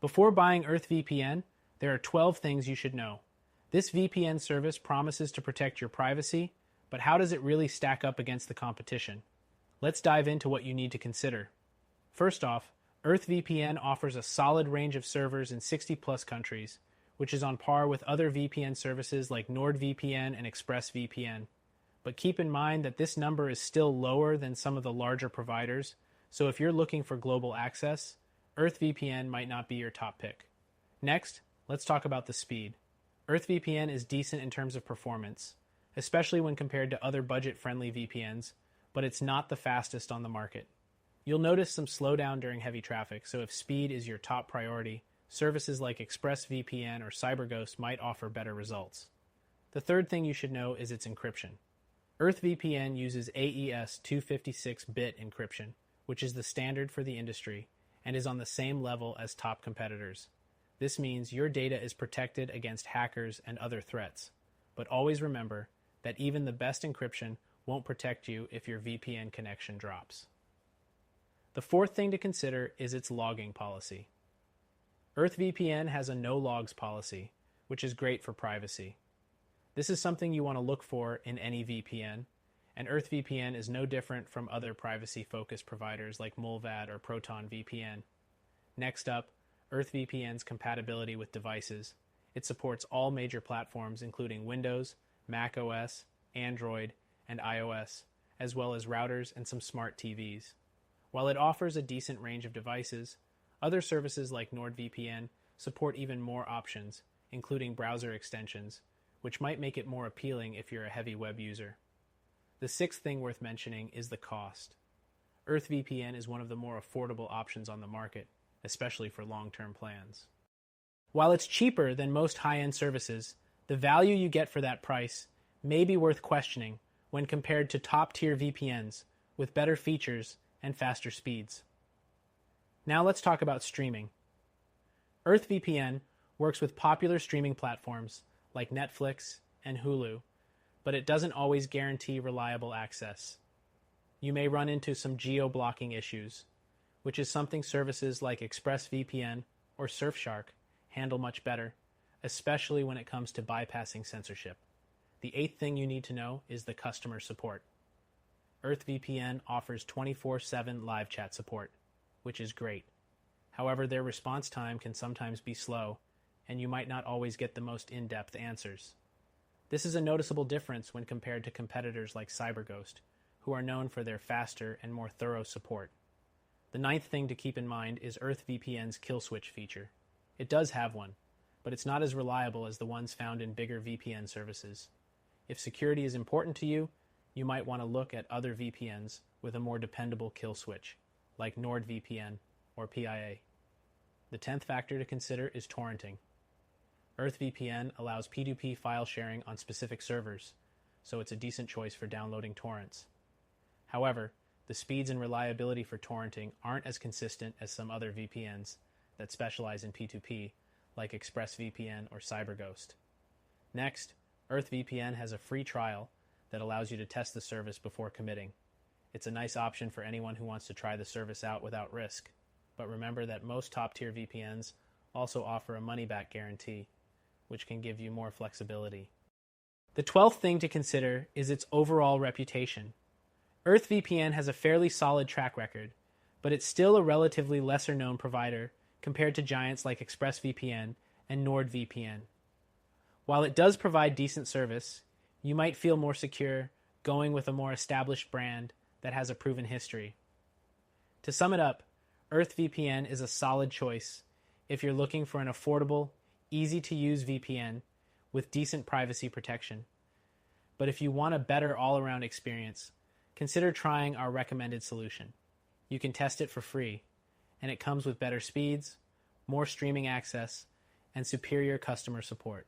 Before buying EarthVPN, there are 12 things you should know. This VPN service promises to protect your privacy, but how does it really stack up against the competition? Let's dive into what you need to consider. First off, EarthVPN offers a solid range of servers in 60+ countries, which is on par with other VPN services like NordVPN and ExpressVPN. But keep in mind that this number is still lower than some of the larger providers, so if you're looking for global access, EarthVPN might not be your top pick. Next, let's talk about the speed. EarthVPN is decent in terms of performance, especially when compared to other budget-friendly VPNs, but it's not the fastest on the market. You'll notice some slowdown during heavy traffic, so if speed is your top priority, services like ExpressVPN or CyberGhost might offer better results. The third thing you should know is its encryption. EarthVPN uses AES 256-bit encryption, which is the standard for the industry, and is on the same level as top competitors. This means your data is protected against hackers and other threats. But always remember that even the best encryption won't protect you if your VPN connection drops. The fourth thing to consider is its logging policy. EarthVPN has a no logs policy, which is great for privacy. This is something you want to look for in any VPN, and EarthVPN is no different from other privacy-focused providers like Mullvad or ProtonVPN. Next up, EarthVPN's compatibility with devices. It supports all major platforms including Windows, Mac OS, Android, and iOS, as well as routers and some smart TVs. While it offers a decent range of devices, other services like NordVPN support even more options, including browser extensions, which might make it more appealing if you're a heavy web user. The sixth thing worth mentioning is the cost. EarthVPN is one of the more affordable options on the market, especially for long-term plans. While it's cheaper than most high-end services, the value you get for that price may be worth questioning when compared to top-tier VPNs with better features and faster speeds. Now let's talk about streaming. EarthVPN works with popular streaming platforms like Netflix and Hulu, but it doesn't always guarantee reliable access. You may run into some geo-blocking issues, which is something services like ExpressVPN or Surfshark handle much better, especially when it comes to bypassing censorship. The eighth thing you need to know is the customer support. EarthVPN offers 24/7 live chat support, which is great. However, their response time can sometimes be slow, and you might not always get the most in-depth answers. This is a noticeable difference when compared to competitors like CyberGhost, who are known for their faster and more thorough support. The ninth thing to keep in mind is EarthVPN's kill switch feature. It does have one, but it's not as reliable as the ones found in bigger VPN services. If security is important to you, you might want to look at other VPNs with a more dependable kill switch, like NordVPN or PIA. The 10th factor to consider is torrenting. EarthVPN allows P2P file sharing on specific servers, so it's a decent choice for downloading torrents. However, the speeds and reliability for torrenting aren't as consistent as some other VPNs that specialize in P2P, like ExpressVPN or CyberGhost. Next, EarthVPN has a free trial that allows you to test the service before committing. It's a nice option for anyone who wants to try the service out without risk, but remember that most top-tier VPNs also offer a money-back guarantee, which can give you more flexibility. The 12th thing to consider is its overall reputation. EarthVPN has a fairly solid track record, but it's still a relatively lesser-known provider compared to giants like ExpressVPN and NordVPN. While it does provide decent service, you might feel more secure going with a more established brand that has a proven history. To sum it up, EarthVPN is a solid choice if you're looking for an affordable, easy-to-use VPN with decent privacy protection. But if you want a better all-around experience, consider trying our recommended solution. You can test it for free, and it comes with better speeds, more streaming access, and superior customer support.